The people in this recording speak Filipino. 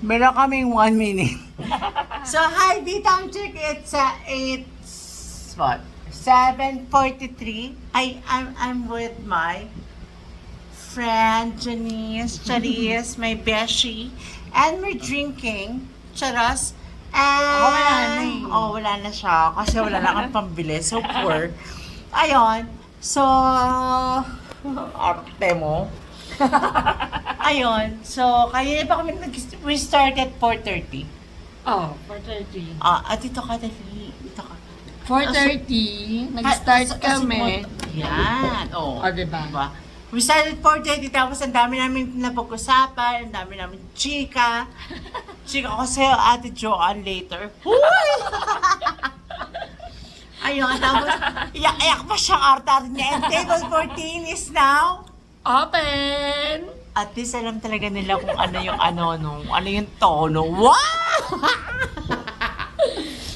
Meron kaming 1 minute. So, hi, Bitang Chick. It's 7:43. I'm with my friend Janice, Charis, my beshi, and we're drinking charas. And, wala na siya kasi wala na kang pambili. So poor. Ayun. So, arte mo. Ayun. So, kaya pa kami we started 4:30. Oh, 4:30. Dito ka dali. Dito ka. 4:30, nag-start kami. Yan. Oh, Diba? We started 4:30, tapos ang dami namin napag-usapan, ang dami namin chika. Chika ko sa'yo, Ate Joanne later. Huy! Ayun, tapos iyak-iyak pa siyang arte niya. And table 14 is now Open! at least alam talaga nila kung ano yung ano yung tono. Wow!